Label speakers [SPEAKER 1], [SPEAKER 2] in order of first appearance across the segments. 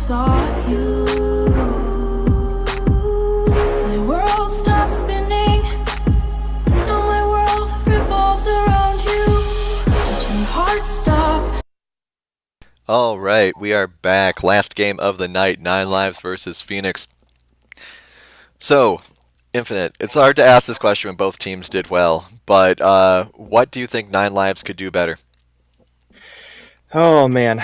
[SPEAKER 1] saw you. My world stopped spinning. Now my world revolves around you. Did my heart stop?
[SPEAKER 2] All right, we are back. Last game of the night, 9 Lives versus Phoenix. So, Infinite, it's hard to ask this question when both teams did well, but what do you think 9 Lives could do better?
[SPEAKER 3] Oh man,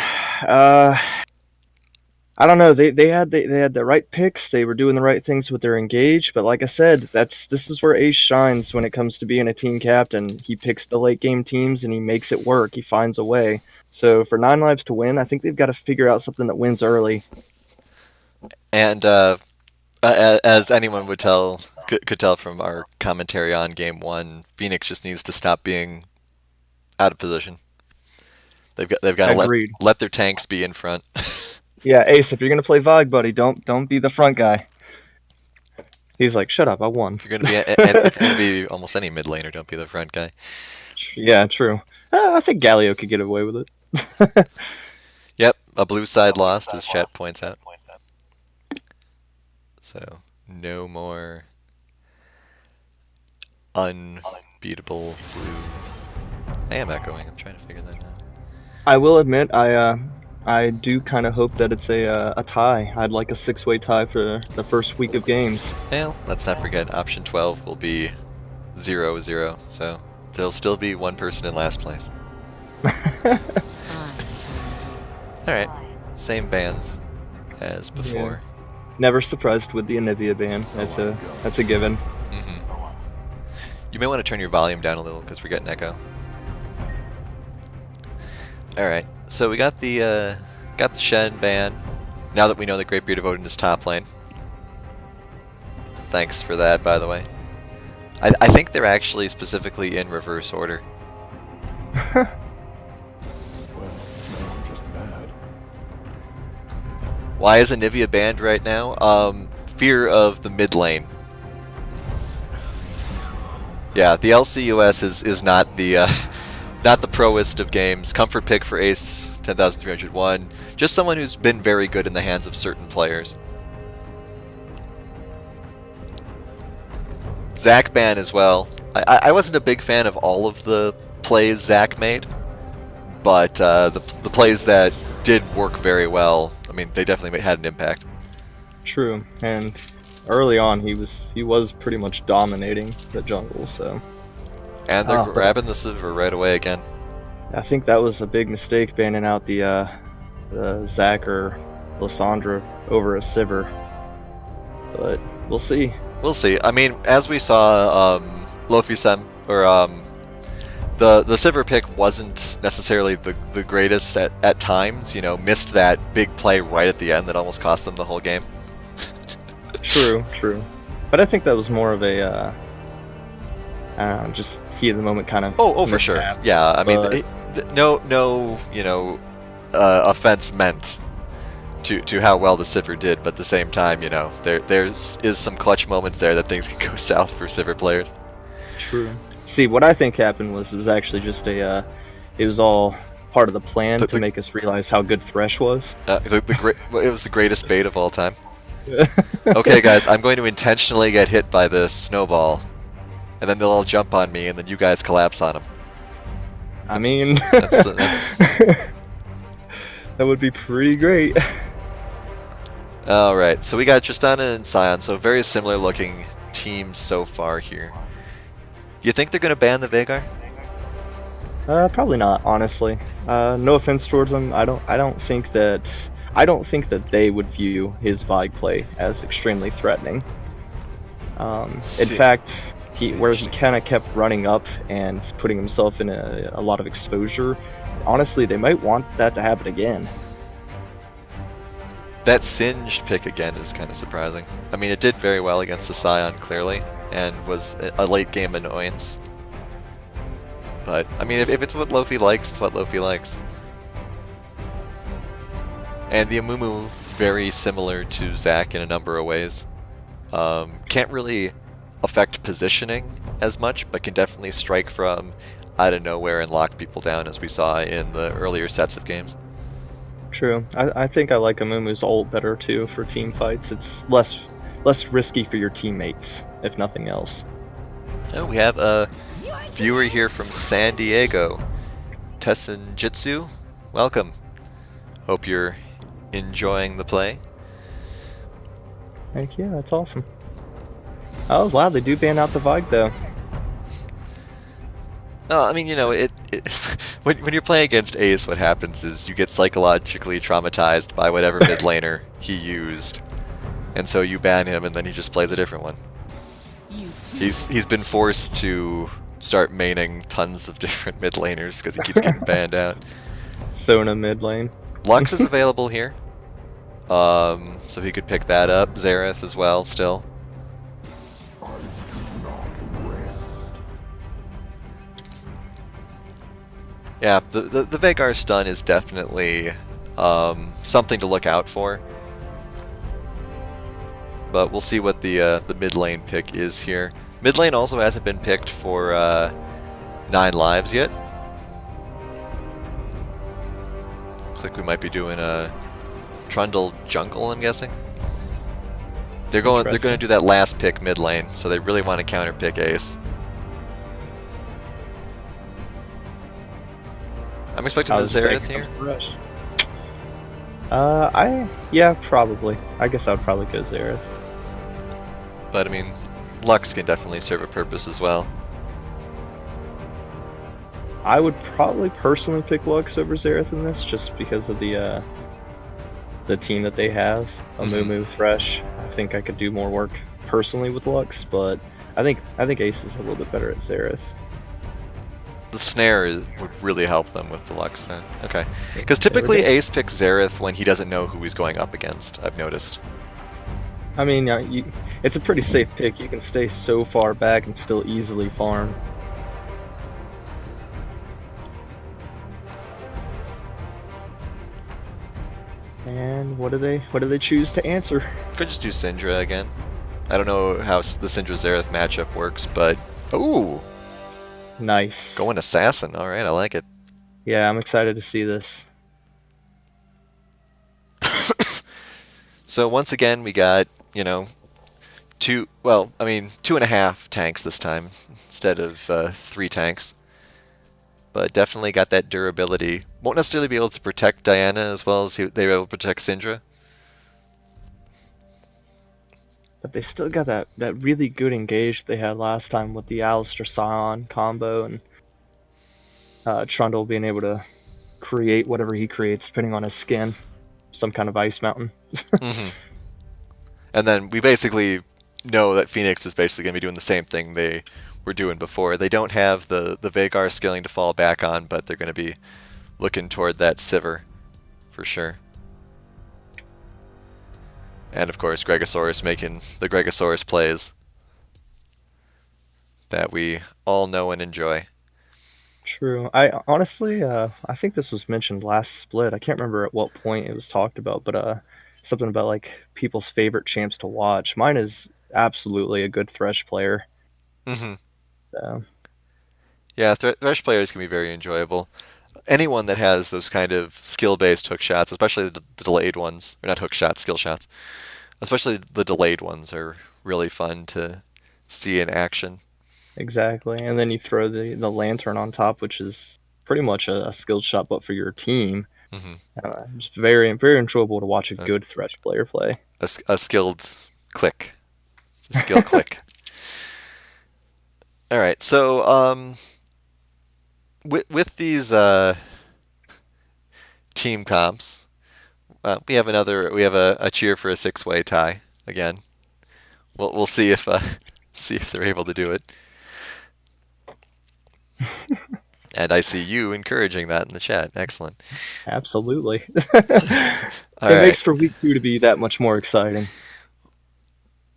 [SPEAKER 3] I don't know. They had the right picks. They were doing the right things with their engage. But like I said, this is where Ace shines when it comes to being a team captain. He picks the late game teams and he makes it work. He finds a way. So for 9 Lives to win, I think they've got to figure out something that wins early.
[SPEAKER 2] And as anyone would could tell from our commentary on Game 1, Phoenix just needs to stop being out of position. They've got to let their tanks be in front.
[SPEAKER 3] Yeah, Ace, if you're gonna play Vog, buddy, don't be the front guy. He's like, shut up, I won.
[SPEAKER 2] If you're gonna be almost any mid laner, don't be the front guy.
[SPEAKER 3] Yeah, true. I think Galio could get away with it.
[SPEAKER 2] Yep, a blue side lost, as chat points out. So, no more unbeatable blue. I am echoing, I'm trying to figure that out.
[SPEAKER 3] I will admit, I do kind of hope that it's a tie. I'd like a 6-way tie for the first week of games.
[SPEAKER 2] Well, let's not forget, option 12 will be 0-0, so there'll still be one person in last place. Alright, same bans as before.
[SPEAKER 3] Yeah. Never surprised with the Anivia ban. That's a given.
[SPEAKER 2] You may want to turn your volume down a little because we're getting echo. Alright, so we got the Shen ban. Now that we know that Greatbeard of Odin is top lane. Thanks for that, by the way. I think they're actually specifically in reverse order. Why is Anivia banned right now? Fear of the mid lane. Yeah, the LCUS is not the proest of games. Comfort pick for Ace 10,301. Just someone who's been very good in the hands of certain players. Zac ban as well. I wasn't a big fan of all of the plays Zac made, but the plays that did work very well, I mean, they definitely had an impact.
[SPEAKER 3] True, and early on he was pretty much dominating the jungle, so.
[SPEAKER 2] And they're grabbing the Sivir right away again.
[SPEAKER 3] I think that was a big mistake banning out the Zac or Lysandra over a Sivir, but we'll see.
[SPEAKER 2] We'll see. I mean, as we saw, Lofisem or the Sivir pick wasn't necessarily the greatest at times. You know, missed that big play right at the end that almost cost them the whole game.
[SPEAKER 3] True. But I think that was more of a just heat of the moment kind of.
[SPEAKER 2] Oh, for sure. Yeah, I mean, no, you know, offense meant to how well the Sivir did, but at the same time, you know, there's some clutch moments there that things can go south for Sivir players.
[SPEAKER 3] True. See, what I think happened was it was actually just it was all part of the plan to make us realize how good Thresh was.
[SPEAKER 2] It was the greatest bait of all time. Okay, guys, I'm going to intentionally get hit by this snowball, and then they'll all jump on me, and then you guys collapse on them.
[SPEAKER 3] I mean,
[SPEAKER 2] that's
[SPEAKER 3] that would be pretty great.
[SPEAKER 2] Alright, so we got Tristana and Sion, so very similar looking teams so far here. You think they're going to ban the Veigar?
[SPEAKER 3] Probably not, honestly. No offense towards them. I don't think that they would view his Vig play as extremely threatening. In fact, where he kind of kept running up and putting himself in a lot of exposure, honestly, they might want that to happen again.
[SPEAKER 2] That Singed pick again is kind of surprising. I mean, it did very well against the Sion, clearly, and was a late game annoyance. But, I mean, if it's what Lofi likes, it's what Lofi likes. And the Amumu, very similar to Zac in a number of ways. Can't really affect positioning as much, but can definitely strike from out of nowhere and lock people down, as we saw in the earlier sets of games.
[SPEAKER 3] True. I think I like Amumu's ult better too for team fights. It's less risky for your teammates, if nothing else.
[SPEAKER 2] Oh, we have a viewer here from San Diego. Tessin Jitsu, welcome. Hope you're enjoying the play.
[SPEAKER 3] Thank you. That's awesome. Oh wow, they do ban out the Vig though.
[SPEAKER 2] I mean, when you're playing against Ace, what happens is you get psychologically traumatized by whatever mid laner he used, and so you ban him, and then he just plays a different one. He's been forced to start maining tons of different mid laners because he keeps getting banned out.
[SPEAKER 3] Sona mid lane.
[SPEAKER 2] Lux is available here, so he could pick that up. Xerath as well, still. Yeah, the Veigar stun is definitely something to look out for. But we'll see what the mid lane pick is here. Mid lane also hasn't been picked for 9 lives yet. Looks like we might be doing a Trundle jungle, I'm guessing. They're going to do that last pick mid lane, so they really want to counter pick Ace. I'm expecting the Xerath here.
[SPEAKER 3] Yeah, probably. I guess I would probably go Xerath.
[SPEAKER 2] But I mean, Lux can definitely serve a purpose as well.
[SPEAKER 3] I would probably personally pick Lux over Xerath in this, just because of the team that they have. Amumu, Thresh. I think I could do more work personally with Lux, but I think Ace is a little bit better at Xerath.
[SPEAKER 2] The snare would really help them with the Lux then. Okay. Because typically Ace picks Xerath when he doesn't know who he's going up against, I've noticed.
[SPEAKER 3] I mean, it's a pretty safe pick. You can stay so far back and still easily farm. And what do they choose to answer?
[SPEAKER 2] Could just do Syndra again. I don't know how the Syndra Xerath matchup works, but ooh,
[SPEAKER 3] nice.
[SPEAKER 2] Going assassin. All right, I like it.
[SPEAKER 3] Yeah, I'm excited to see this.
[SPEAKER 2] So once again, we got, 2.5 tanks this time instead of 3 tanks. But definitely got that durability. Won't necessarily be able to protect Diana as well as they were able to protect Syndra.
[SPEAKER 3] But they still got that really good engage they had last time with the Alistar Scion combo, and Trundle being able to create whatever he creates depending on his skin. Some kind of ice mountain.
[SPEAKER 2] Mm-hmm. And then we basically know that Phoenix is basically going to be doing the same thing they were doing before. They don't have the Veigar skilling to fall back on, but they're going to be looking toward that Sivir for sure. And of course, Gregosaurus making the Gregosaurus plays that we all know and enjoy.
[SPEAKER 3] True. I honestly, I think this was mentioned last split. I can't remember at what point it was talked about, but something about like people's favorite champs to watch. Mine is absolutely a good Thresh player.
[SPEAKER 2] Mm-hmm.
[SPEAKER 3] So.
[SPEAKER 2] Yeah, Thresh players can be very enjoyable. Anyone that has those kind of skill-based hook shots, especially the delayed ones, or not hook shots, skill shots, especially the delayed ones are really fun to see in action.
[SPEAKER 3] Exactly, and then you throw the lantern on top, which is pretty much a skilled shot, but for your team. Mm-hmm. Just very, very enjoyable to watch a good Thresh player play.
[SPEAKER 2] A skilled click. It's a skill click. All right, so with these team comps, we have a cheer for a 6-way tie again. We'll see if they're able to do it. And I see you encouraging that in the chat. Excellent.
[SPEAKER 3] Absolutely. Makes for week 2 to be that much more exciting.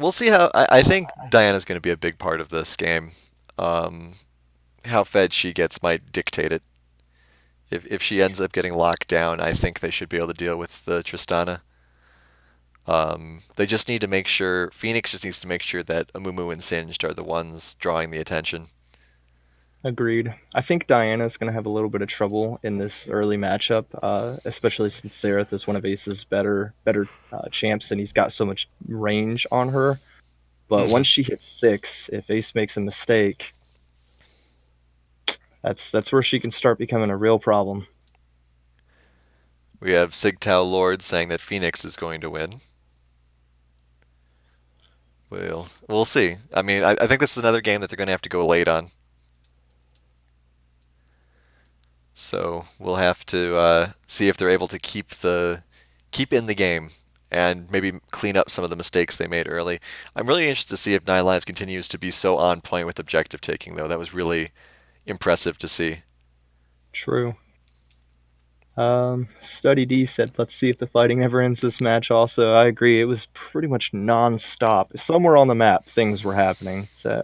[SPEAKER 2] We'll see how. I think Diana's going to be a big part of this game. How fed she gets might dictate it. If she ends up getting locked down, I think they should be able to deal with the Tristana. They just need to make sure, Phoenix just needs to make sure that Amumu and Singed are the ones drawing the attention.
[SPEAKER 3] Agreed. I think Diana's going to have a little bit of trouble in this early matchup, especially since Xerath is one of Ace's better champs, and he's got so much range on her. But
[SPEAKER 2] Mhm.
[SPEAKER 3] once she hits 6, if Ace makes a mistake, that's where she can start becoming a real problem.
[SPEAKER 2] We have Sigtao Lord saying that Phoenix is going to win. We'll see. I mean, I think this is another game that they're going to have to go late on. So we'll have to see if they're able to keep in the game and maybe clean up some of the mistakes they made early. I'm really interested to see if Nine Lives continues to be so on point with objective taking, though. That was really impressive to see.
[SPEAKER 3] True. Study D said, "Let's see if the fighting never ends this match." Also, I agree. It was pretty much non-stop. Somewhere on the map, things were happening. So,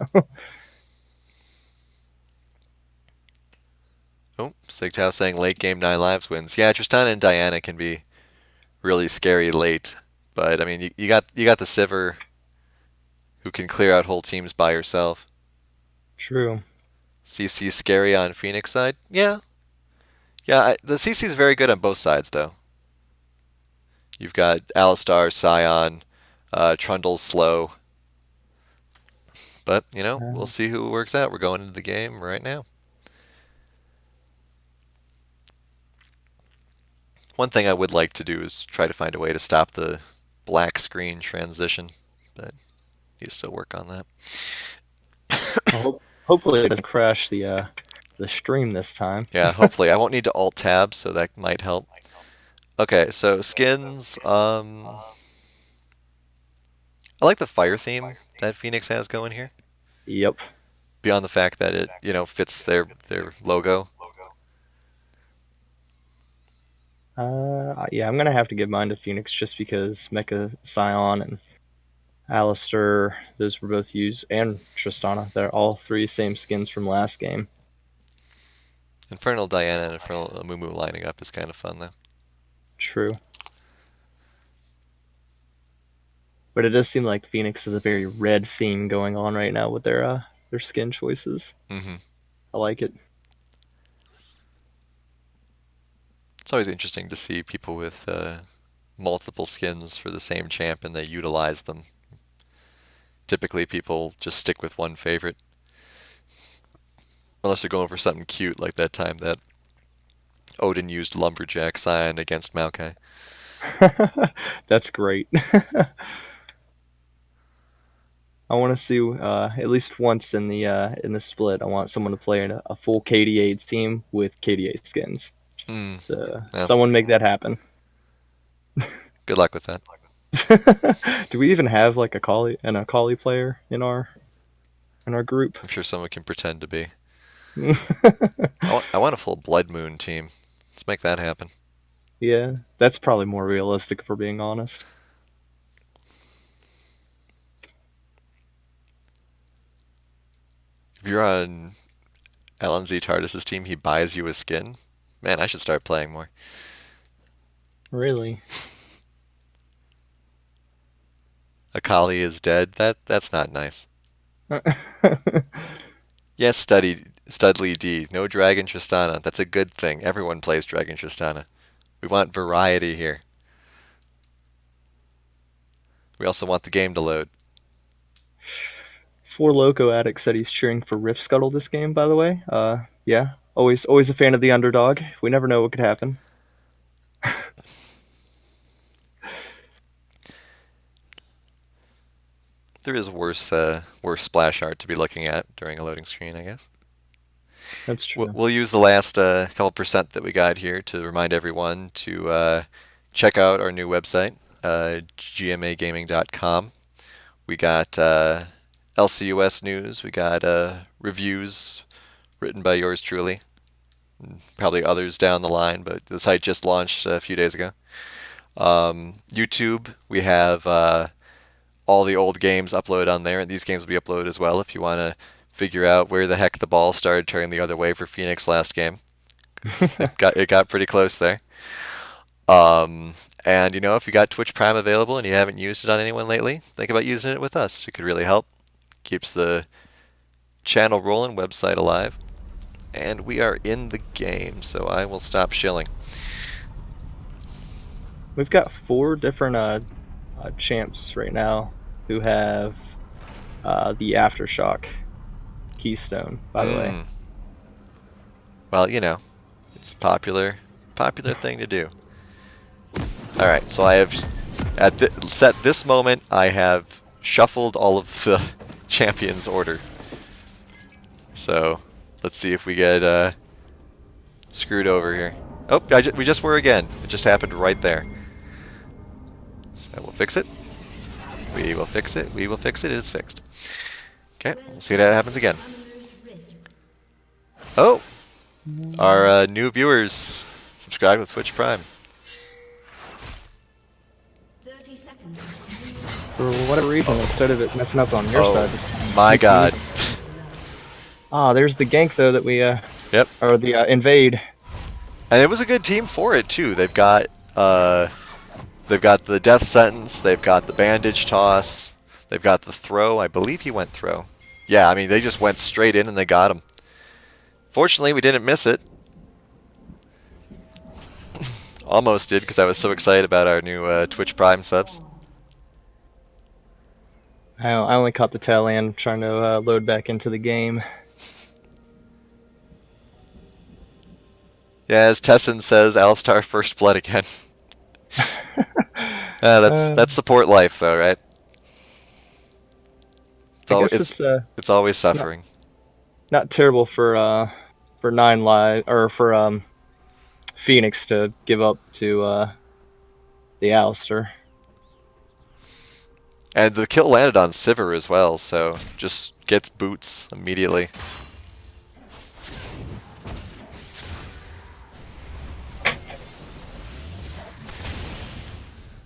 [SPEAKER 2] Oh, Sigtao saying late game Nine Lives wins. Yeah, Tristana and Diana can be really scary late, but I mean, you got the Sivir who can clear out whole teams by herself.
[SPEAKER 3] true.
[SPEAKER 2] CC scary on Phoenix side? Yeah. Yeah, the CC is very good on both sides, though. You've got Alistar, Scion, Trundle's slow. But, we'll see who works out. We're going into the game right now. One thing I would like to do is try to find a way to stop the black screen transition, but you still work on that.
[SPEAKER 3] Hopefully, it doesn't crash the stream this time.
[SPEAKER 2] Yeah, hopefully. I won't need to alt tab, so that might help. Okay, so skins. I like the fire theme that Phoenix has going here.
[SPEAKER 3] Yep.
[SPEAKER 2] Beyond the fact that it, fits their logo.
[SPEAKER 3] Yeah, I'm gonna have to give mine to Phoenix just because Mecha Scion and Alistair, those were both used, and Tristana. They're all three same skins from last game.
[SPEAKER 2] Infernal Diana and Infernal Amumu lining up is kind of fun, though.
[SPEAKER 3] True. But it does seem like Phoenix has a very red theme going on right now with their skin choices.
[SPEAKER 2] Mm-hmm.
[SPEAKER 3] I like it.
[SPEAKER 2] It's always interesting to see people with multiple skins for the same champ and they utilize them. Typically, people just stick with one favorite. Unless they're going for something cute, like that time that Odin used Lumberjack Scion against Maokai.
[SPEAKER 3] That's great. I want to see at least once in the split. I want someone to play in a full KDA team with KDA skins. So
[SPEAKER 2] Yeah.
[SPEAKER 3] someone make that happen.
[SPEAKER 2] Good luck with that.
[SPEAKER 3] Do we even have like a Akali player in our group?
[SPEAKER 2] I'm sure someone can pretend to be. I want a full Blood Moon team. Let's make that happen.
[SPEAKER 3] Yeah, that's probably more realistic if we're being honest.
[SPEAKER 2] If you're on LNZ TARDIS's team, he buys you a skin. Man, I should start playing more.
[SPEAKER 3] Really?
[SPEAKER 2] Akali is dead. That's not nice. Yes, Studley D. No Dragon Tristana. That's a good thing. Everyone plays Dragon Tristana. We want variety here. We also want the game to load.
[SPEAKER 3] Four Loco Addict said he's cheering for Rift Scuttle this game, by the way. Yeah, always a fan of the underdog. We never know what could happen.
[SPEAKER 2] There is worse splash art to be looking at during a loading screen, I guess.
[SPEAKER 3] That's true.
[SPEAKER 2] We'll use the last couple percent that we got here to remind everyone to check out our new website, gmagaming.com. We got LCUS news. We got reviews written by yours truly. And probably others down the line, but the site just launched a few days ago. YouTube, we have all the old games uploaded on there, and these games will be uploaded as well if you want to figure out where the heck the ball started turning the other way for Phoenix last game. It got pretty close there. And if you got Twitch Prime available and you haven't used it on anyone lately, think about using it with us. It could really help. Keeps the channel rolling, website alive. And we are in the game, so I will stop shilling.
[SPEAKER 3] We've got 4 different champs right now who have the Aftershock keystone, by the way.
[SPEAKER 2] Well, you know, it's a popular thing to do. Alright, so I have, at this moment, I have shuffled all of the champions' order. So, let's see if we get screwed over here. Oh, we just were again. It just happened right there. So we'll fix it. We will fix it. We will fix it. It is fixed. Okay, we'll see that happens again. Oh! Our new viewers subscribe with Twitch Prime.
[SPEAKER 3] For whatever reason, instead of it messing up on your side.
[SPEAKER 2] My God.
[SPEAKER 3] There's the gank though that we
[SPEAKER 2] Yep.
[SPEAKER 3] or the invade.
[SPEAKER 2] And it was a good team for it too. They've got the death sentence, they've got the bandage toss, they've got the throw. I believe he went throw. Yeah, I mean they just went straight in and they got him. Fortunately, we didn't miss it. Almost did because I was so excited about our new Twitch Prime subs.
[SPEAKER 3] I only caught the tail end trying to load back into the game.
[SPEAKER 2] Yeah, as Tessin says, Alistar first blood again. That's support life, though, right? It's always suffering.
[SPEAKER 3] Not terrible for 9 live or for Phoenix to give up to the Alistair.
[SPEAKER 2] And the kill landed on Sivir as well, so just gets boots immediately.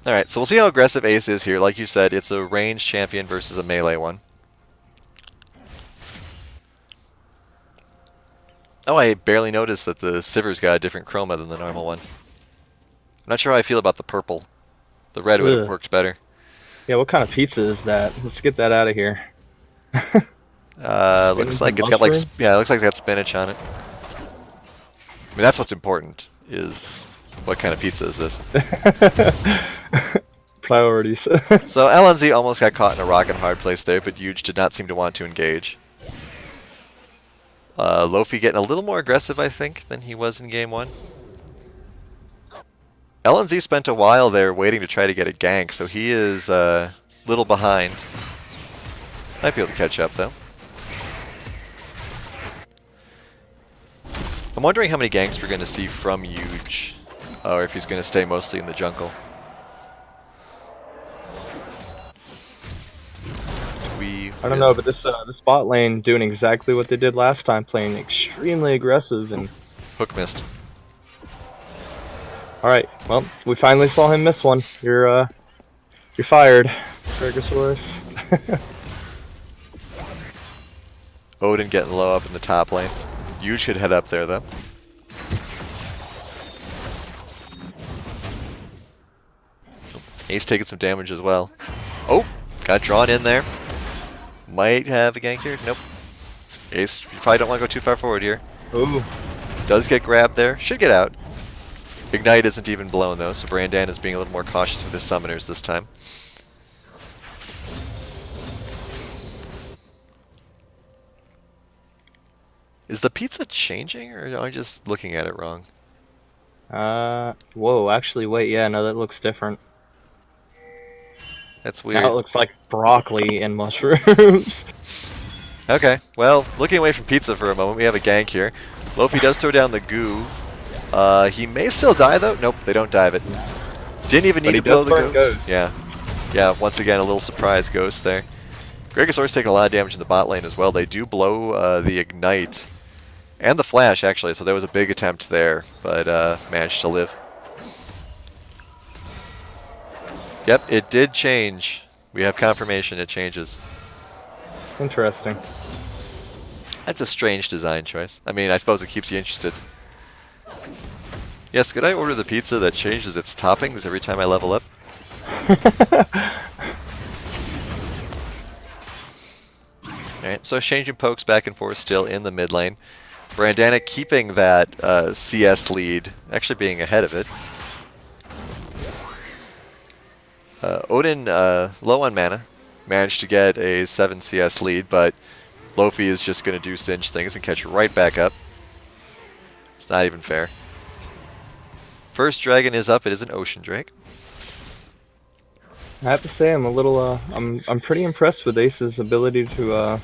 [SPEAKER 2] Alright, so we'll see how aggressive Ace is here. Like you said, it's a ranged champion versus a melee one. Oh, I barely noticed that the Sivir's got a different chroma than the normal one. I'm not sure how I feel about the purple. The red would have worked better.
[SPEAKER 3] Yeah, what kind of pizza is that? Let's get that out of here.
[SPEAKER 2] Looks like it's got like it looks like it's got spinach on it. I mean, that's what's important, is what kind of pizza is this?
[SPEAKER 3] Priorities.
[SPEAKER 2] So LNZ almost got caught in a rock and hard place there, but Huge did not seem to want to engage. Lofi getting a little more aggressive, I think, than he was in game 1. LNZ spent a while there waiting to try to get a gank, so he is a little behind. Might be able to catch up, though. I'm wondering how many ganks we're going to see from Huge, or if he's going to stay mostly in the jungle.
[SPEAKER 3] I don't know, but this bot lane doing exactly what they did last time, playing extremely aggressive and
[SPEAKER 2] hook missed.
[SPEAKER 3] All right, well, we finally saw him miss one. You're fired, Stegosaurus.
[SPEAKER 2] Odin getting low up in the top lane. Huge should head up there though. Ace taking some damage as well. Oh, got drawn in there. Might have a gank here. Nope. Ace, you probably don't want to go too far forward here.
[SPEAKER 3] Ooh.
[SPEAKER 2] Does get grabbed there. Should get out. Ignite isn't even blown though, so Brandan is being a little more cautious with his summoners this time. Is the pizza changing, or am I just looking at it wrong?
[SPEAKER 3] Whoa, actually, wait, yeah, no, that looks different.
[SPEAKER 2] That's weird.
[SPEAKER 3] Now it looks like broccoli and mushrooms.
[SPEAKER 2] Okay, well, looking away from pizza for a moment, we have a gank here. Lofi does throw down the goo. He may still die, though. Nope, they don't dive it. Didn't even need to blow the ghost. Yeah. Yeah, once again, a little surprise ghost there. Gregosaur's taking a lot of damage in the bot lane as well. They do blow the ignite. And the flash, actually, so there was a big attempt there, but managed to live. Yep, it did change. We have confirmation it changes.
[SPEAKER 3] Interesting.
[SPEAKER 2] That's a strange design choice. I mean, I suppose it keeps you interested. Yes, could I order the pizza that changes its toppings every time I level up? Alright, so changing pokes back and forth still in the mid lane. Brandana keeping that CS lead, actually being ahead of it. Odin, low on mana, managed to get a 7 CS lead, but Lofi is just going to do Singe things and catch right back up. It's not even fair. First dragon is up. It is an Ocean Drake.
[SPEAKER 3] I have to say, I'm a little. I'm pretty impressed with Ace's ability to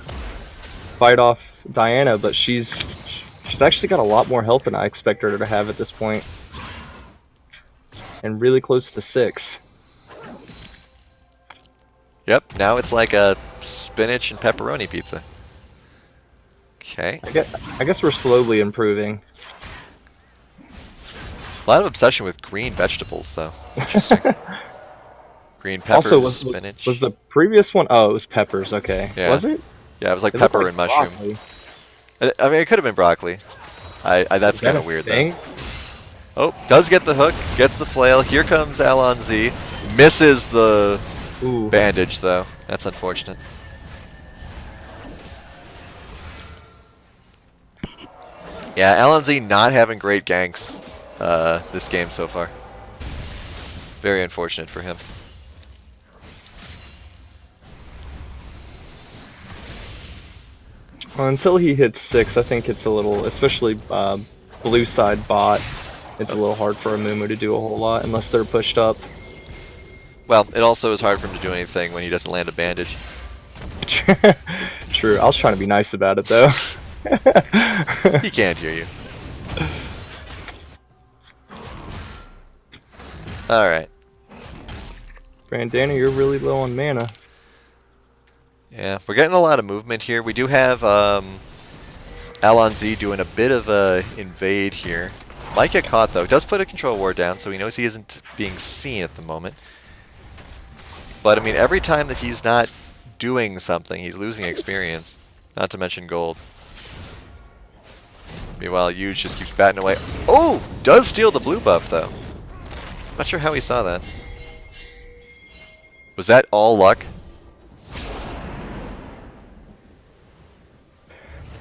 [SPEAKER 3] fight off Diana, but she's actually got a lot more health than I expected her to have at this point, and really close to 6.
[SPEAKER 2] Yep. Now it's like a spinach and pepperoni pizza. Okay.
[SPEAKER 3] I guess we're slowly improving.
[SPEAKER 2] A lot of obsession with green vegetables, though. It's interesting. Green peppers,
[SPEAKER 3] Also,
[SPEAKER 2] spinach.
[SPEAKER 3] was the previous one? Oh, it was peppers. Okay.
[SPEAKER 2] Yeah.
[SPEAKER 3] Was it?
[SPEAKER 2] Yeah, it was like
[SPEAKER 3] It looked
[SPEAKER 2] pepper
[SPEAKER 3] like
[SPEAKER 2] and mushroom.
[SPEAKER 3] broccoli.
[SPEAKER 2] I mean, it could have been broccoli. That's
[SPEAKER 3] Is that
[SPEAKER 2] kind
[SPEAKER 3] a
[SPEAKER 2] of weird,
[SPEAKER 3] thing?
[SPEAKER 2] though. Oh, does get the hook, gets the flail. Here comes Alon Z. Misses the
[SPEAKER 3] Ooh.
[SPEAKER 2] bandage, though. That's unfortunate. Yeah, Alon Z not having great ganks this game so far. Very unfortunate for him.
[SPEAKER 3] Well, until he hits 6, I think it's a little, especially blue side bot. It's a little hard for a Mumu to do a whole lot unless they're pushed up.
[SPEAKER 2] Well, it also is hard for him to do anything when he doesn't land a bandage.
[SPEAKER 3] True. I was trying to be nice about it though.
[SPEAKER 2] He can't hear you. Alright.
[SPEAKER 3] Brandana, you're really low on mana.
[SPEAKER 2] Yeah, we're getting a lot of movement here. We do have Alon Z doing a bit of a invade here. Might get caught though. Does put a control ward down, so he knows he isn't being seen at the moment. But I mean, every time that he's not doing something, he's losing experience. Not to mention gold. Meanwhile, Huge just keeps batting away. Oh! Does steal the blue buff though. Not sure how he saw that. Was that all luck?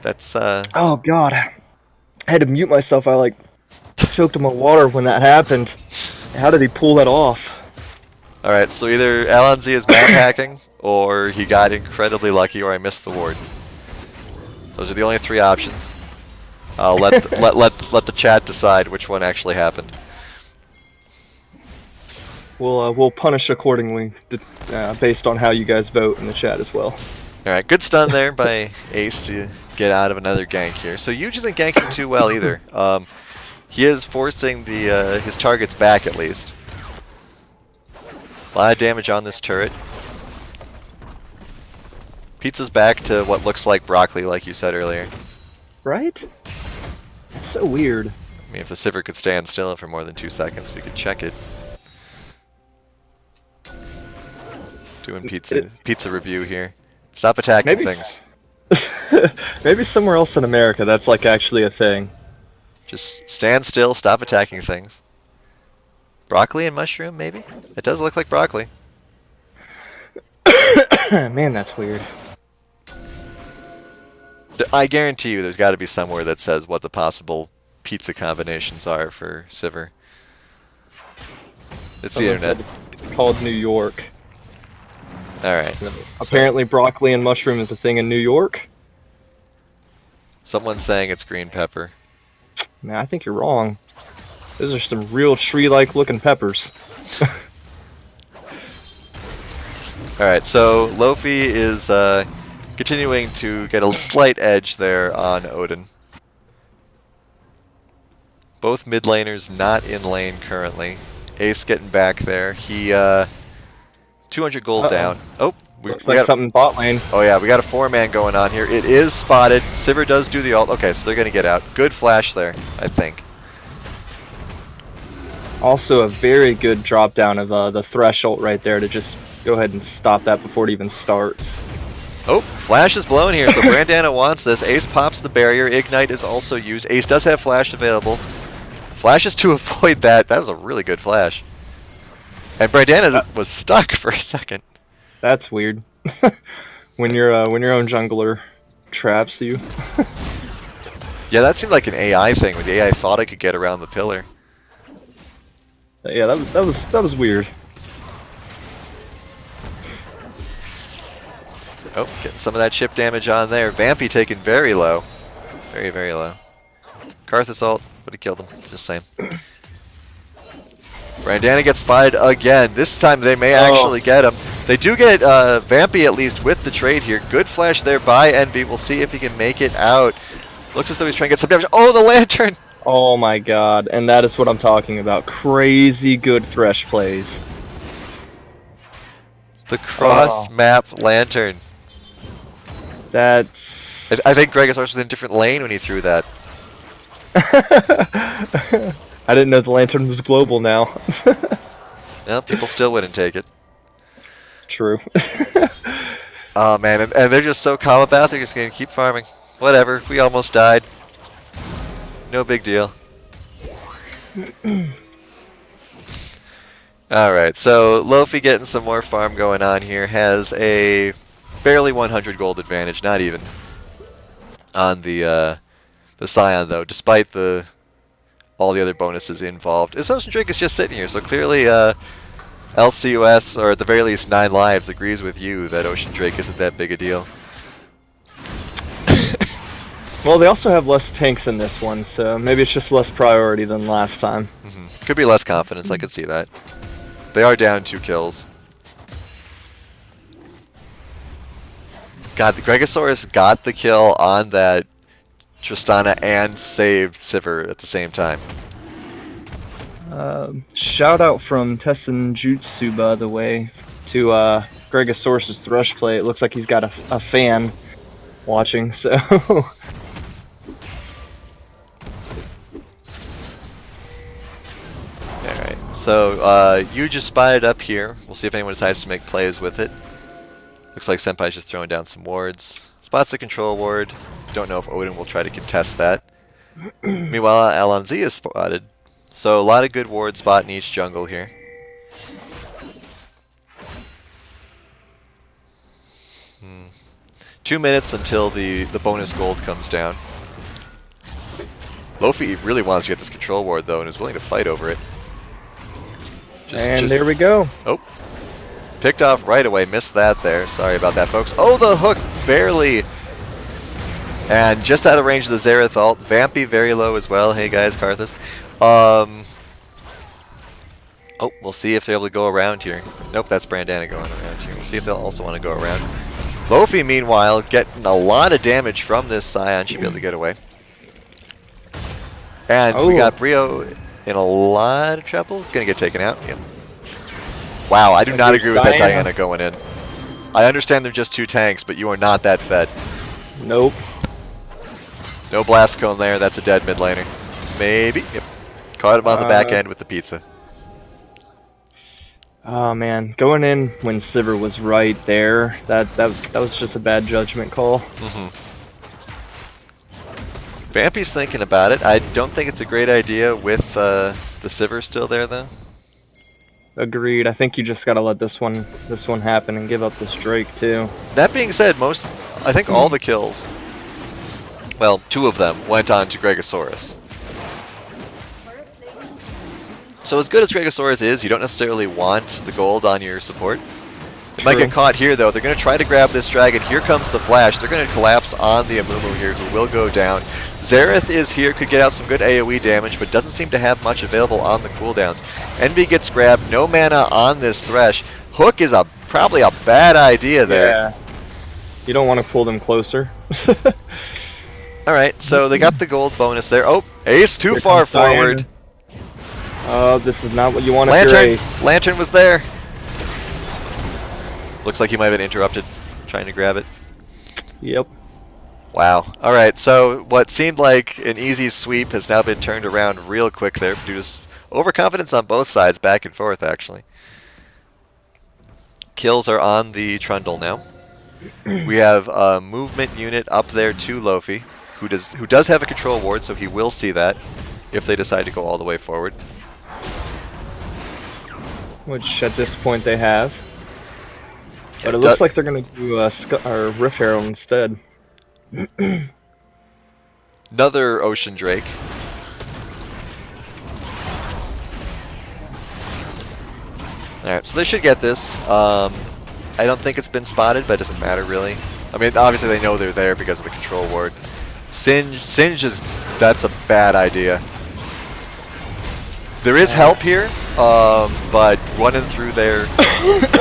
[SPEAKER 2] That's
[SPEAKER 3] Oh god. I had to mute myself. I like choked on my water when that happened. How did he pull that off?
[SPEAKER 2] Alright, so either Alon Z is map hacking, or he got incredibly lucky, or I missed the ward. Those are the only 3 options. I'll let the chat decide which one actually happened.
[SPEAKER 3] We'll punish accordingly, based on how you guys vote in the chat as well.
[SPEAKER 2] Alright, good stun there by Ace to get out of another gank here. So Huge isn't ganking too well either. He is forcing the his targets back at least. A lot of damage on this turret. Pizza's back to what looks like broccoli, like you said earlier.
[SPEAKER 3] Right? It's so weird.
[SPEAKER 2] I mean, if the Sivir could stand still for more than 2 seconds, we could check it. Doing pizza review here. Stop attacking things.
[SPEAKER 3] Maybe somewhere else in America that's like actually a thing.
[SPEAKER 2] Just stand still, stop attacking things. Broccoli and mushroom, maybe? It does look like broccoli.
[SPEAKER 3] Man, that's weird.
[SPEAKER 2] I guarantee you there's got to be somewhere that says what the possible pizza combinations are for Sivir. It's the internet.
[SPEAKER 3] It's called New York.
[SPEAKER 2] Alright.
[SPEAKER 3] Apparently broccoli and mushroom is a thing in New York.
[SPEAKER 2] Someone's saying it's green pepper.
[SPEAKER 3] Man, I think you're wrong. Those are some real tree-like looking peppers.
[SPEAKER 2] Alright, so Lofi is continuing to get a slight edge there on Odin. Both mid laners not in lane currently. Ace getting back there. He 200 gold down. Oh, we
[SPEAKER 3] Looks like
[SPEAKER 2] got
[SPEAKER 3] something bot lane.
[SPEAKER 2] Oh yeah, we got a 4-man going on here. It is spotted. Sivir does do the ult. Okay, so they're gonna get out. Good flash there, I think.
[SPEAKER 3] Also a very good drop down of the threshold right there to just go ahead and stop that before it even starts.
[SPEAKER 2] Oh, flash is blown here, so Brandana wants this. Ace pops the barrier. Ignite is also used. Ace does have flash available. Flash is to avoid that. That was a really good flash. And Brandana was stuck for a second.
[SPEAKER 3] That's weird. when your own jungler traps you.
[SPEAKER 2] Yeah, that seemed like an AI thing, where the AI thought it could get around the pillar.
[SPEAKER 3] Yeah, that was weird.
[SPEAKER 2] Oh, getting some of that chip damage on there. Vampy taken very low. Very, very low. Karthus ult would have killed him, just saying. Brandana gets spied again. This time they may actually get him. They do get Vampy at least with the trade here. Good flash there by NB. We'll see if he can make it out. Looks as though he's trying to get some damage. Oh, the lantern!
[SPEAKER 3] Oh my god, and that is what I'm talking about. Crazy good Thresh plays.
[SPEAKER 2] The cross-map lantern.
[SPEAKER 3] That's...
[SPEAKER 2] I think Gregosaurus was in a different lane when he threw that.
[SPEAKER 3] I didn't know the lantern was global now.
[SPEAKER 2] Well, people still wouldn't take it.
[SPEAKER 3] True.
[SPEAKER 2] Oh man, and they're just so calm about it, they're just gonna keep farming. Whatever, we almost died. No big deal. Alright, so Lofi getting some more farm going on here, has a barely 100 gold advantage, not even, on the Scion though, despite all the other bonuses involved. This Ocean Drake is just sitting here, so clearly LCUS, or at the very least 9 Lives, agrees with you that Ocean Drake isn't that big a deal.
[SPEAKER 3] Well, they also have less tanks in this one, so maybe it's just less priority than last time.
[SPEAKER 2] Could be less confidence, I could see that. They are down 2 kills. God, the Gregosaurus got the kill on that Tristana and saved Sivir at the same time.
[SPEAKER 3] Shout out from Tessin Jutsu, by the way, to Gregosaurus' Thrush play. It looks like he's got a fan watching, so...
[SPEAKER 2] Alright, so you just spotted up here. We'll see if anyone decides to make plays with it. Looks like Senpai's just throwing down some wards. Spots the control ward. Don't know if Odin will try to contest that. Meanwhile, Alonzi is spotted. So a lot of good ward spot in each jungle here. Hmm. 2 minutes until the bonus gold comes down. Lofi really wants to get this control ward though and is willing to fight over it.
[SPEAKER 3] There we go.
[SPEAKER 2] Oh. Picked off right away. Missed that there. Sorry about that, folks. Oh, the hook barely. And just out of range of the Xerath ult. Vampy very low as well. Hey guys, Karthus. Oh, we'll see if they're able to go around here. Nope, that's Brandana going around here. We'll see if they'll also want to go around. Lofi, meanwhile, getting a lot of damage from this Scion. Should be able to get away. And we got Brio in a lot of trouble. Gonna get taken out. Yep. Wow, I do not agree with that Diana going in. I understand they're just 2 tanks, but you are not that fed.
[SPEAKER 3] Nope.
[SPEAKER 2] No blast cone there. That's a dead mid laner. Maybe. Yep. Caught him on the back end with the pizza.
[SPEAKER 3] Oh man, going in when Sivir was right there, that was just a bad judgment call.
[SPEAKER 2] Vampy's thinking about it. I don't think it's a great idea with the Sivir still there though.
[SPEAKER 3] Agreed. I think you just gotta let this one happen and give up this Drake too.
[SPEAKER 2] That being said, I think all the kills, well, 2 of them went on to Gregosaurus. So as good as Gregosaurus is, you don't necessarily want the gold on your support. It might get caught here though. They're going to try to grab this dragon. Here comes the flash. They're going to collapse on the Amumu here, who will go down. Xerath is here, could get out some good AoE damage, but doesn't seem to have much available on the cooldowns. Envy gets grabbed, no mana on this Thresh. Hook is probably a bad idea there.
[SPEAKER 3] Yeah. You don't want to pull them closer.
[SPEAKER 2] Alright, so they got the gold bonus there. Oh, Ace too far forward.
[SPEAKER 3] Oh, this is not what you want to
[SPEAKER 2] Lantern! Lantern was there. Looks like he might have been interrupted trying to grab it.
[SPEAKER 3] Yep.
[SPEAKER 2] Wow. Alright, so what seemed like an easy sweep has now been turned around real quick there due to overconfidence on both sides, back and forth actually. Kills are on the Trundle now. We have a movement unit up there to Lofi, who does have a control ward, so he will see that if they decide to go all the way forward.
[SPEAKER 3] Which at this point they have. But it looks like they're going to do Rift Herald instead.
[SPEAKER 2] Another Ocean Drake. Alright, so they should get this. I don't think it's been spotted, but it doesn't matter really. I mean, obviously they know they're there because of the control ward. Singe is... that's a bad idea. There is help here, but running through there,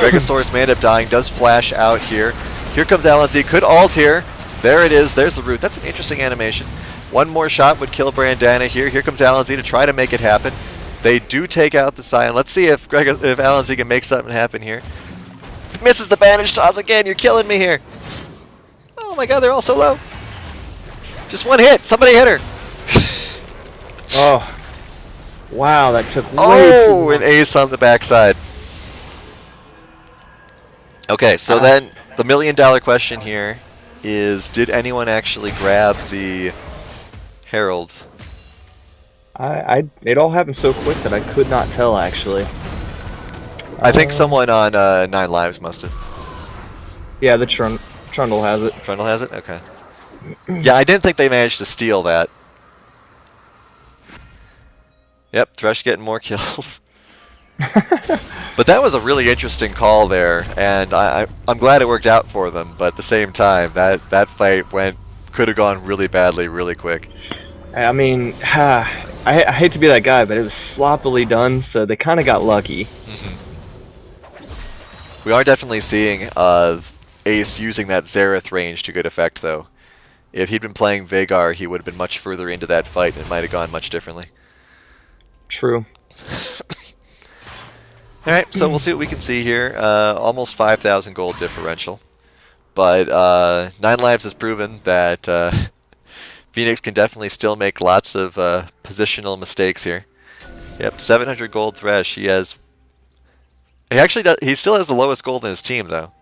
[SPEAKER 2] Regosaurus may end up dying, does flash out here. Here comes LNZ, could ult here. There it is, there's the root. That's an interesting animation. One more shot would kill Brandana here. Here comes LNZ to try to make it happen. They do take out the Scion. Let's see if LNZ can make something happen here. Misses the bandage toss again, you're killing me here. Oh my god, they're all so low. Just one hit, somebody hit her.
[SPEAKER 3] Oh. Wow, that took way too long.
[SPEAKER 2] An ace on the backside. Okay, so then the $1,000,000 question here is, did anyone actually grab the Herald?
[SPEAKER 3] It all happened so quick that I could not tell, actually.
[SPEAKER 2] I think someone on 9 Lives must have.
[SPEAKER 3] Yeah, the Trundle has it.
[SPEAKER 2] Trundle has it? Okay. Yeah, I didn't think they managed to steal that. Yep, Thresh getting more kills. But that was a really interesting call there, and I'm glad it worked out for them, but at the same time, that fight could have gone really badly really quick.
[SPEAKER 3] I mean, I hate to be that guy, but it was sloppily done, so they kind of got lucky.
[SPEAKER 2] We are definitely seeing Ace using that Xerath range to good effect, though. If he'd been playing Veigar, he would have been much further into that fight, and it might have gone much differently.
[SPEAKER 3] True.
[SPEAKER 2] Alright, so we'll see what we can see here. Almost 5,000 gold differential. But 9 Lives has proven that Phoenix can definitely still make lots of positional mistakes here. Yep, 700 gold Thresh. He actually does. He still has the lowest gold in his team, though.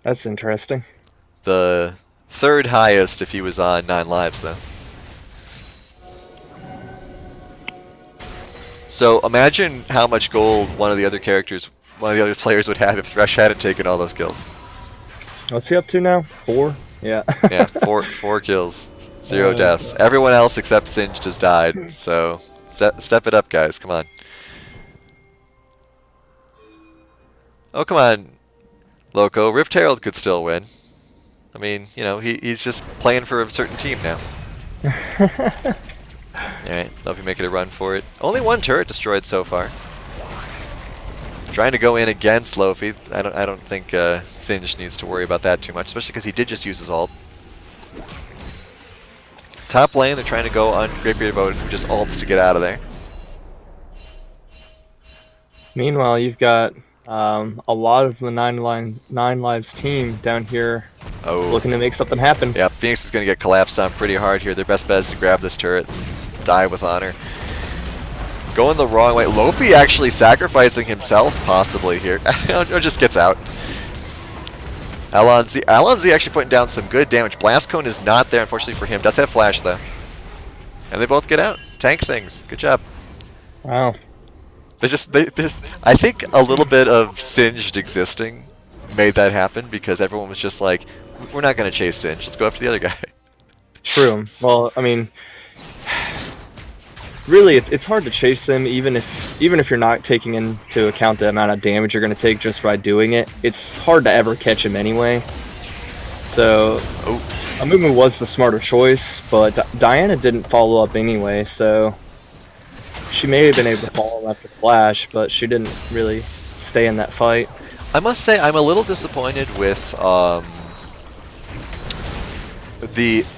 [SPEAKER 3] That's interesting.
[SPEAKER 2] The third highest if he was on 9 Lives, though. So imagine how much gold one of the other players would have if Thresh hadn't taken all those kills.
[SPEAKER 3] What's he up to now? 4? Yeah.
[SPEAKER 2] Yeah, four kills, 0 deaths. Everyone else except Singed has died, so step it up, guys. Come on. Oh, come on, Loco. Rift Herald could still win. I mean, you know, he's just playing for a certain team now. Alright, Luffy making a run for it. Only one turret destroyed so far. Trying to go in against Lofi. I don't think Singed needs to worry about that too much, especially because he did just use his ult. Top lane, they're trying to go on Great Beard Odin, who just ults to get out of there.
[SPEAKER 3] Meanwhile, you've got a lot of the 9 Lives team down here looking to make something happen.
[SPEAKER 2] Yeah, Phoenix is going to get collapsed on pretty hard here. Their best bet is to grab this turret, die with honor. Going the wrong way. Lofi actually sacrificing himself possibly here. Or just gets out. Alonzi actually putting down some good damage. Blast Cone is not there, unfortunately for him. Does have Flash, though. And they both get out. Tank things. Good job.
[SPEAKER 3] Wow.
[SPEAKER 2] I think a little bit of Singed existing made that happen because everyone was just like, we're not going to chase Singed. Let's go after the other guy.
[SPEAKER 3] True. Well, I mean, really, it's hard to chase them even if you're not taking into account the amount of damage you're going to take just by doing it. It's hard to ever catch him anyway. So, Amumu was the smarter choice, but Diana didn't follow up anyway, so she may have been able to follow him after Flash, but she didn't really stay in that fight.
[SPEAKER 2] I must say, I'm a little disappointed with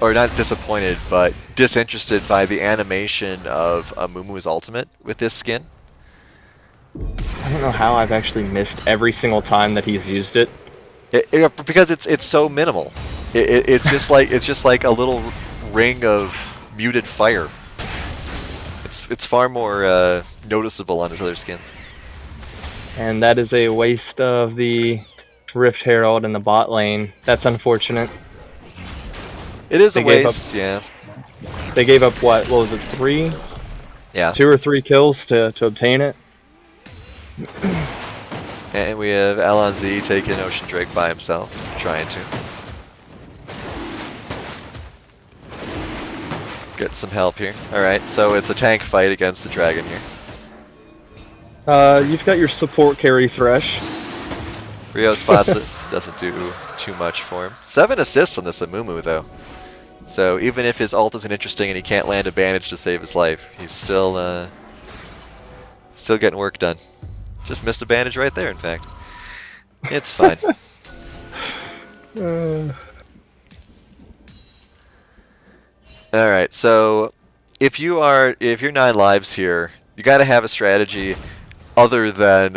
[SPEAKER 2] or not disappointed, but disinterested by the animation of Amumu's ultimate with this skin.
[SPEAKER 3] I don't know how I've actually missed every single time that he's used it.
[SPEAKER 2] Because it's so minimal. It's just like a little ring of muted fire. It's far more noticeable on his other skins.
[SPEAKER 3] And that is a waste of the Rift Herald in the bot lane. That's unfortunate.
[SPEAKER 2] It is a waste, yeah.
[SPEAKER 3] They gave up, what was it, 3?
[SPEAKER 2] Yeah.
[SPEAKER 3] 2 or 3 kills to obtain it.
[SPEAKER 2] And we have Alonzi taking Ocean Drake by himself, trying to. Get some help here. Alright, so it's a tank fight against the dragon here.
[SPEAKER 3] You've got your support carry Thresh.
[SPEAKER 2] Rio spots this, doesn't do too much for him. 7 assists on this Amumu though. So even if his ult isn't interesting and he can't land a bandage to save his life, he's still getting work done. Just missed a bandage right there, in fact. It's fine. Alright, so if you're 9 lives here, you gotta have a strategy other than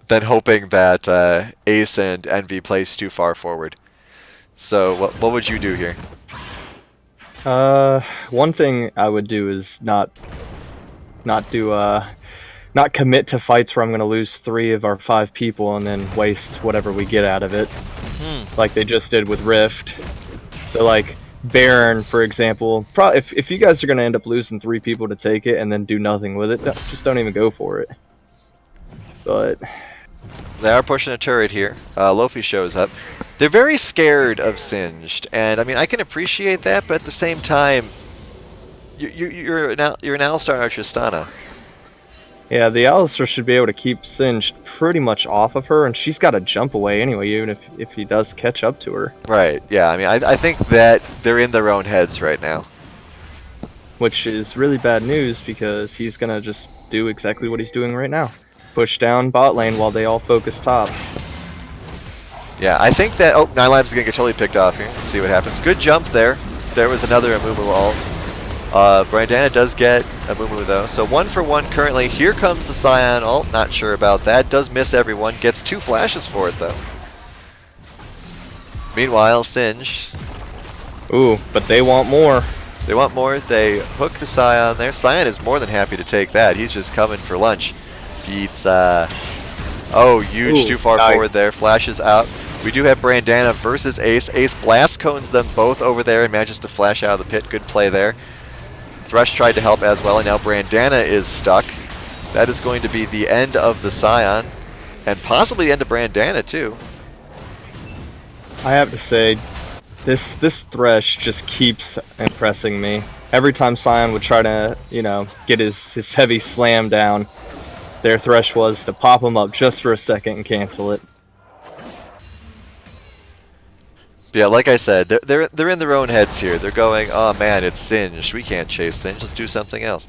[SPEAKER 2] hoping that Ace and Envy plays too far forward. So what would you do here?
[SPEAKER 3] One thing I would do is not commit to fights where I'm going to lose 3 of our 5 people and then waste whatever we get out of it, like they just did with Rift. So like Baron, for example, if you guys are going to end up losing 3 people to take it and then do nothing with it, just don't even go for it. But
[SPEAKER 2] they are pushing a turret here. Lofi shows up. They're very scared of Singed, and I mean I can appreciate that, but at the same time, you're an Alistar or Tristana.
[SPEAKER 3] yeah, the Alistar should be able to keep Singed pretty much off of her, and she's got to jump away anyway, even if he does catch up to her.
[SPEAKER 2] Right. Yeah. I mean I think that they're in their own heads right now.
[SPEAKER 3] Which is really bad news because he's gonna just do exactly what he's doing right now. Push down bot lane while they all focus top.
[SPEAKER 2] Yeah, I think that... Oh, 9 lives is going to get totally picked off here. Let's see what happens. Good jump there. There was another Amumu ult. Brandana does get Amumu though. So 1 for 1 currently. Here comes the Scion ult. Not sure about that. Does miss everyone. Gets 2 flashes for it though. Meanwhile, Singed.
[SPEAKER 3] Ooh, but they want more.
[SPEAKER 2] They want more. They hook the Scion there. Scion is more than happy to take that. He's just coming for lunch. Beats... Oh, huge.
[SPEAKER 3] Ooh,
[SPEAKER 2] too far
[SPEAKER 3] nice.
[SPEAKER 2] forward there. Flashes out. We do have Brandana versus Ace. Ace blast cones them both over there and manages to flash out of the pit. Good play there. Thresh tried to help as well, and now Brandana is stuck. That is going to be the end of the Scion, and possibly the end of Brandana too.
[SPEAKER 3] I have to say, this Thresh just keeps impressing me. Every time Scion would try to, get his heavy slam down, their Thresh was to pop him up just for a second and cancel it.
[SPEAKER 2] Yeah, like I said, they're in their own heads here. They're going, oh man, it's Singed. We can't chase Singed. Let's do something else.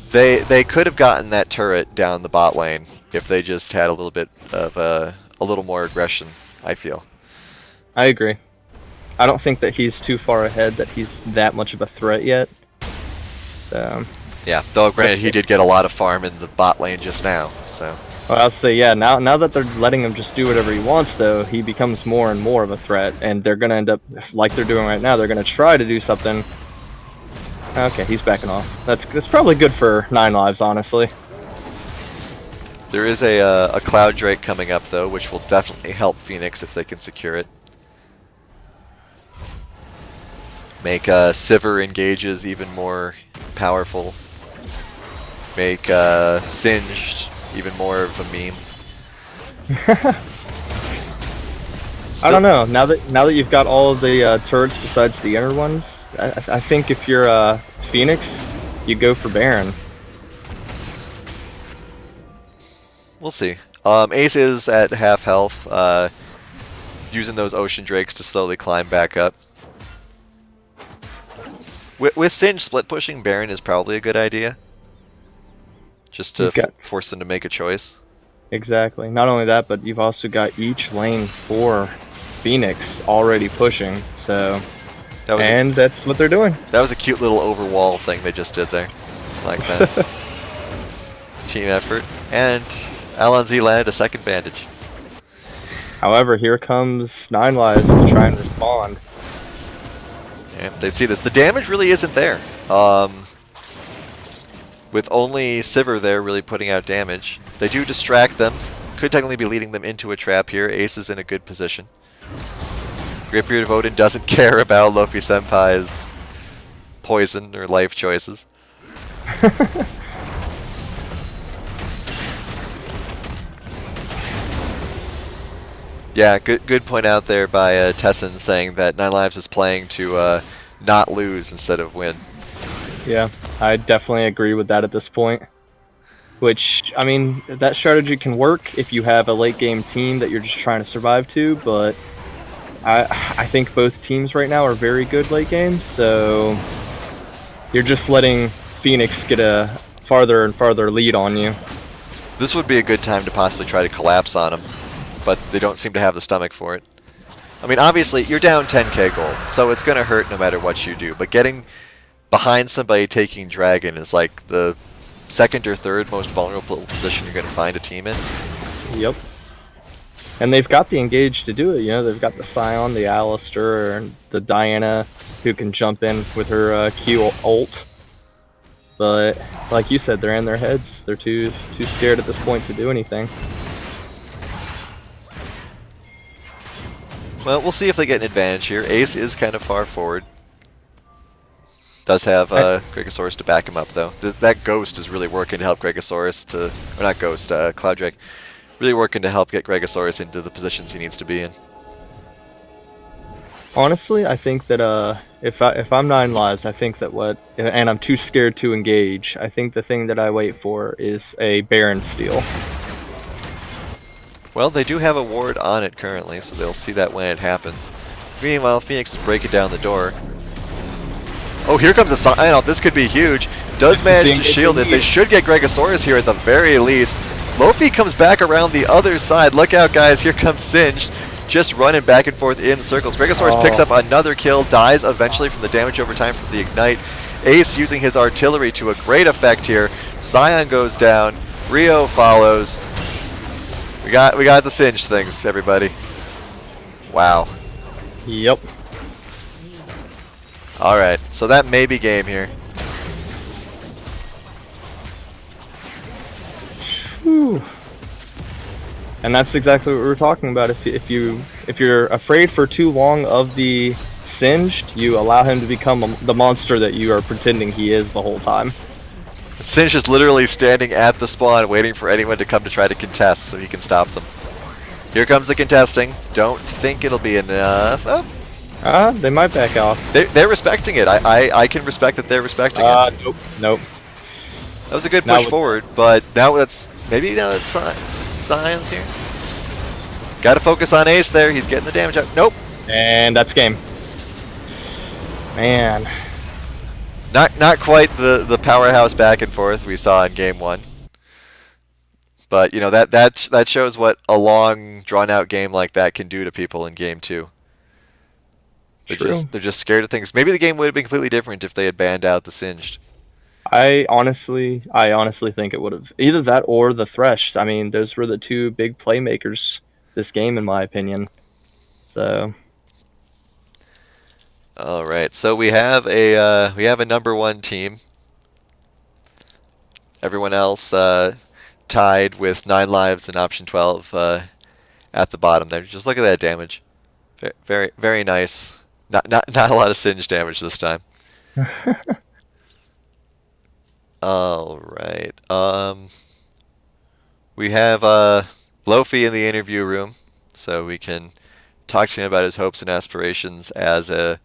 [SPEAKER 2] They could have gotten that turret down the bot lane if they just had a little bit of a little more aggression, I feel.
[SPEAKER 3] I agree. I don't think that he's too far ahead, that he's that much of a threat yet. So,
[SPEAKER 2] yeah, though granted he did get a lot of farm in the bot lane just now, so.
[SPEAKER 3] well, I'll say, yeah, now that they're letting him just do whatever he wants, though, he becomes more and more of a threat, and they're going to end up, like they're doing right now, they're going to try to do something. Okay, he's backing off. That's probably good for 9 lives, honestly.
[SPEAKER 2] There is a Cloud Drake coming up, though, which will definitely help Phoenix if they can secure it. Make Sivir engages even more powerful. Make Singed even more of a meme.
[SPEAKER 3] I don't know. Now that you've got all of the turrets besides the inner ones, I think if you're Phoenix, you go for Baron.
[SPEAKER 2] We'll see. Ace is at half health, using those Ocean Drakes to slowly climb back up. With Singed, split pushing Baron is probably a good idea. Just to force them to make a choice.
[SPEAKER 3] Exactly. Not only that, but you've also got each lane for Phoenix already pushing. So, that's what they're doing.
[SPEAKER 2] That was a cute little overwall thing they just did there. Like that. Team effort. And Alonzi landed a second bandage.
[SPEAKER 3] However, here comes 9 lives to try and respond.
[SPEAKER 2] Yeah, they see this. The damage really isn't there. With only Sivir there really putting out damage. They do distract them. Could technically be leading them into a trap here. Ace is in a good position. Great Beard of Odin doesn't care about Luffy Senpai's poison or life choices. Yeah, good point out there by Tessin saying that 9 Lives is playing to not lose instead of win.
[SPEAKER 3] Yeah, I definitely agree with that at this point. Which, I mean, that strategy can work if you have a late game team that you're just trying to survive to, but I think both teams right now are very good late game, so you're just letting Phoenix get a farther and farther lead on you.
[SPEAKER 2] This would be a good time to possibly try to collapse on them, but they don't seem to have the stomach for it. I mean, obviously, you're down 10k gold, so it's going to hurt no matter what you do, but getting behind somebody taking Dragon is like the second or third most vulnerable position you're going to find a team in.
[SPEAKER 3] Yep. And they've got the engage to do it, you know, they've got the Scion, the Alistair, and the Diana who can jump in with her Q ult. But like you said, they're in their heads. They're too scared at this point to do anything.
[SPEAKER 2] Well, we'll see if they get an advantage here. Ace is kind of far forward. Does have Gregosaurus to back him up, though. That Ghost is really working to help Gregosaurus to... Or not Ghost, Cloud Drake. Really working to help get Gregosaurus into the positions he needs to be in.
[SPEAKER 3] Honestly, I think that if I'm 9 lives, I think that and I'm too scared to engage, I think the thing that I wait for is a Baron steal.
[SPEAKER 2] Well, they do have a ward on it currently, so they'll see that when it happens. Meanwhile, Phoenix is breaking down the door. Oh, here comes a Scion. This could be huge. Does manage to shield it. They should get Gregosaurus here at the very least. Lofi comes back around the other side. Look out, guys. Here comes Singed. Just running back and forth in circles. Gregosaurus picks up another kill, dies eventually from the damage over time from the Ignite. Ace using his artillery to a great effect here. Scion goes down. Rio follows. We got the Singed things, everybody. Wow.
[SPEAKER 3] Yep.
[SPEAKER 2] Alright, so that may be game here.
[SPEAKER 3] Whew. And that's exactly what we were talking about. If you're afraid for too long of the Singed, you allow him to become the monster that you are pretending he is the whole time.
[SPEAKER 2] Singed is literally standing at the spawn waiting for anyone to come to try to contest so he can stop them. Here comes the contesting. Don't think it'll be enough. Oh.
[SPEAKER 3] They might back off.
[SPEAKER 2] They're respecting it. I can respect that they're respecting it.
[SPEAKER 3] Nope.
[SPEAKER 2] That was a good push forward, but now that's Science here. Got to focus on Ace there. He's getting the damage out. Nope.
[SPEAKER 3] And that's game. Man.
[SPEAKER 2] Not quite the powerhouse back and forth we saw in game 1. But you know that shows what a long drawn out game like that can do to people in game 2. They're just scared of things. Maybe the game would have been completely different if they had banned out the Singed.
[SPEAKER 3] I honestly think it would have. Either that or the Thresh. I mean, those were the two big playmakers this game, in my opinion. So.
[SPEAKER 2] All right, so we have a #1 team. Everyone else tied with 9 lives and option 12 at the bottom there. Just look at that damage. Very very nice. Not a lot of Singed damage this time. All right. We have Lofi in the interview room, so we can talk to him about his hopes and aspirations as a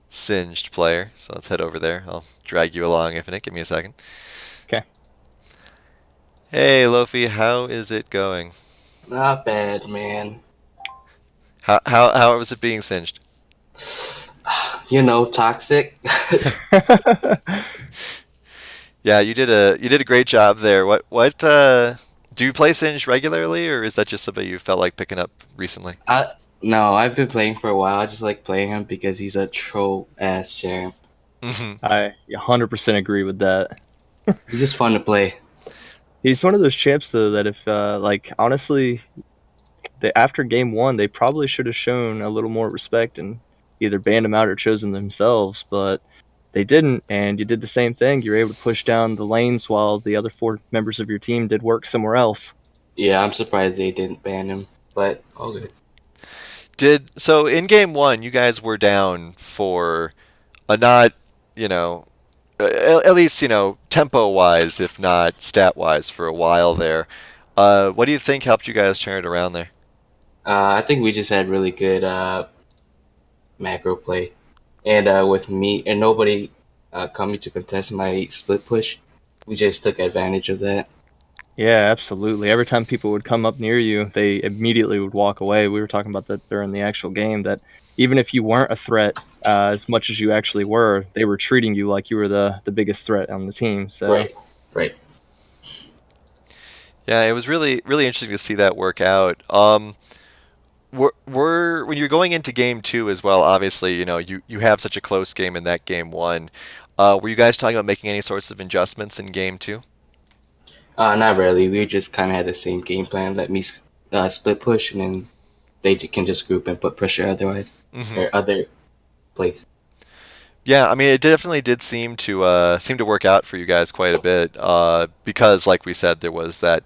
[SPEAKER 2] Singed player. So let's head over there. I'll drag you along, Infinite. Give me a second.
[SPEAKER 3] Okay.
[SPEAKER 2] Hey, Lofi, how is it going?
[SPEAKER 4] Not bad, man.
[SPEAKER 2] How was it being Singed?
[SPEAKER 4] You know, toxic.
[SPEAKER 2] Yeah, you did a great job there. What do you play Singed regularly, or is that just something you felt like picking up recently?
[SPEAKER 4] No, I've been playing for a while. I just like playing him because he's a troll ass champ.
[SPEAKER 3] I 100% agree with that.
[SPEAKER 4] He's just fun to play.
[SPEAKER 3] He's one of those champs though that if like honestly, after game 1 they probably should have shown a little more respect and either banned him out or chosen themselves, but they didn't, and you did the same thing. You were able to push down the lanes while the other 4 members of your team did work somewhere else.
[SPEAKER 4] Yeah, I'm surprised they didn't ban him, but all good.
[SPEAKER 2] So in game 1, you guys were down for a not, at least, tempo-wise, if not stat-wise, for a while there. What do you think helped you guys turn it around there?
[SPEAKER 4] I think we just had really good macro play. and with me and nobody coming to contest my split push, we just took advantage of that.
[SPEAKER 3] Yeah, absolutely. Every time people would come up near you, they immediately would walk away. We were talking about that during the actual game, that even if you weren't a threat as much as you actually were, they were treating you like you were the biggest threat on the team. So
[SPEAKER 4] Right, right.
[SPEAKER 2] Yeah, it was really interesting to see that work out. When you're going into game two as well, obviously, you have such a close game in that game one. Were you guys talking about making any sorts of adjustments in game two?
[SPEAKER 4] Not really. We just kind of had the same game plan. Let me split push, and then can just group and put pressure otherwise
[SPEAKER 2] Hmm.
[SPEAKER 4] or other place.
[SPEAKER 2] Yeah, I mean, it definitely did seem to work out for you guys quite a bit, because, like we said, there was that.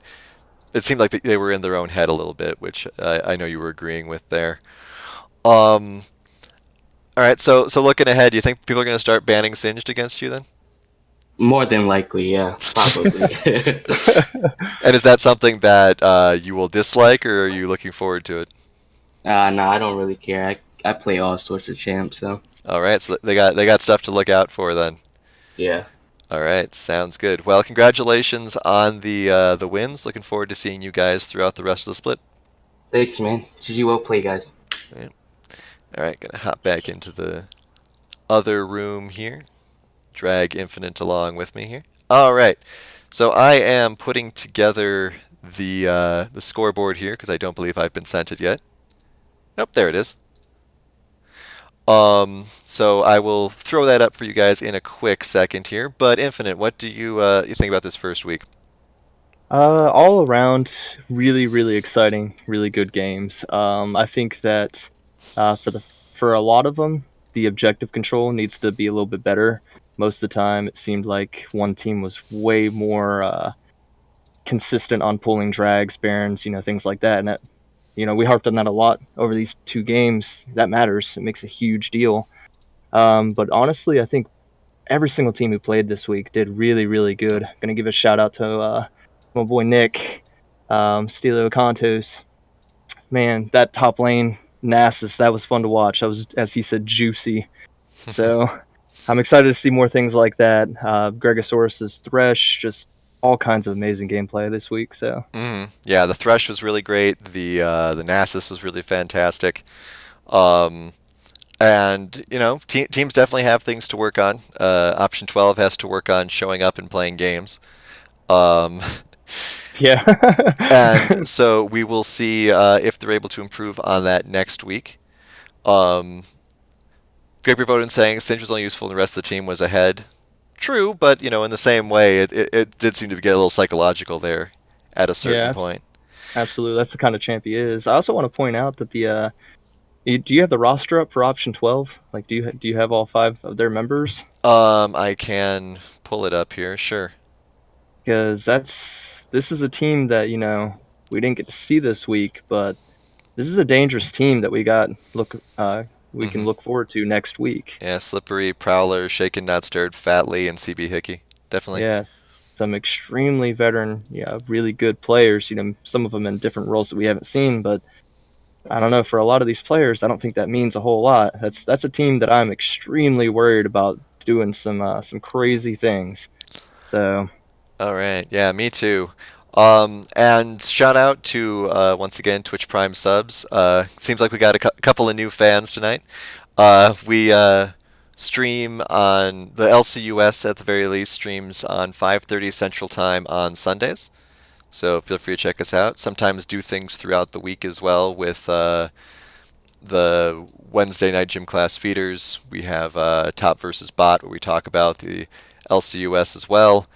[SPEAKER 2] It seemed like they were in their own head a little bit, which I know you were agreeing with there. Um, all right, so looking ahead, do you think people are going to start banning Singed against you then?
[SPEAKER 4] More than likely, yeah, probably.
[SPEAKER 2] And is that something that you will dislike, or are you looking forward to it?
[SPEAKER 4] No, I don't really care. I play all sorts of champs, so
[SPEAKER 2] All right, so they got stuff to look out for then.
[SPEAKER 4] yeah.
[SPEAKER 2] All right, sounds good. Well, congratulations on the wins. Looking forward to seeing you guys throughout the rest of the split.
[SPEAKER 4] Thanks, man. GG, well play, guys.
[SPEAKER 2] All right, all right, gonna hop back into the other room here. Drag Infinite along with me here. All right, so I am putting together the scoreboard here because I don't believe I've been sent it yet. Nope, there it is. So I will throw that up for you guys in a quick second here. But Infinite, what do you think about this first week?
[SPEAKER 3] all around, really, really exciting, really good games. I think that for a lot of them, the objective control needs to be a little bit better. Most of the time, it seemed like one team was way more consistent on pulling drags, barons, things like that. And that, we harped on that a lot over these two games. That matters. It makes a huge deal. But honestly, I think every single team who played this week did really, really good. Gonna give a shout out to my boy Nick, Stilo Contos. Man, that top lane Nasus, that was fun to watch. That was, as he said, juicy. So I'm excited to see more things like that. Gregosaurus's Thresh, just all kinds of amazing gameplay this week. So
[SPEAKER 2] Yeah, the Thresh was really great. The Nasus was really fantastic. Um, and teams definitely have things to work on. Option 12 has to work on showing up and playing games. Um,
[SPEAKER 3] yeah,
[SPEAKER 2] and so we will see if they're able to improve on that next week. Um, Grape voted saying Singe was only useful and the rest of the team was ahead. True, but in the same way, it did seem to get a little psychological there at a certain
[SPEAKER 3] yeah,
[SPEAKER 2] point.
[SPEAKER 3] absolutely. That's the kind of champ he is. I also want to point out that do you have the roster up for option 12? Like, do you have all 5 of their members?
[SPEAKER 2] I can pull it up here, sure.
[SPEAKER 3] Because this is a team that we didn't get to see this week, but this is a dangerous team that we can
[SPEAKER 2] Hmm.
[SPEAKER 3] look forward to next week.
[SPEAKER 2] Yeah, Slippery, Prowler, Shaken Not Stirred, Fatley, and CB Hickey. Definitely.
[SPEAKER 3] Yes, some extremely veteran, yeah, really good players. Some of them in different roles that we haven't seen, but I don't know. For a lot of these players, I don't think that means a whole lot. That's a team that I'm extremely worried about doing some crazy things. So
[SPEAKER 2] All right. Yeah, me too. And shout out to once again Twitch Prime subs. Seems like we got a couple of new fans tonight. We stream on the LCUS at the very least streams on 5:30 Central Time on Sundays. So feel free to check us out. Sometimes do things throughout the week as well with the Wednesday night gym class feeders. We have Top versus Bot where we talk about the LCUS as well.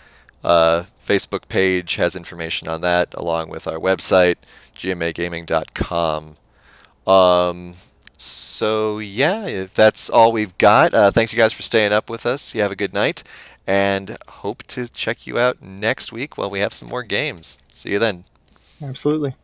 [SPEAKER 2] Facebook page has information on that along with our website, gmagaming.com. So yeah, if that's all we've got. Thanks you guys for staying up with us. You have a good night, and hope to check you out next week while we have some more games. See you then.
[SPEAKER 3] absolutely.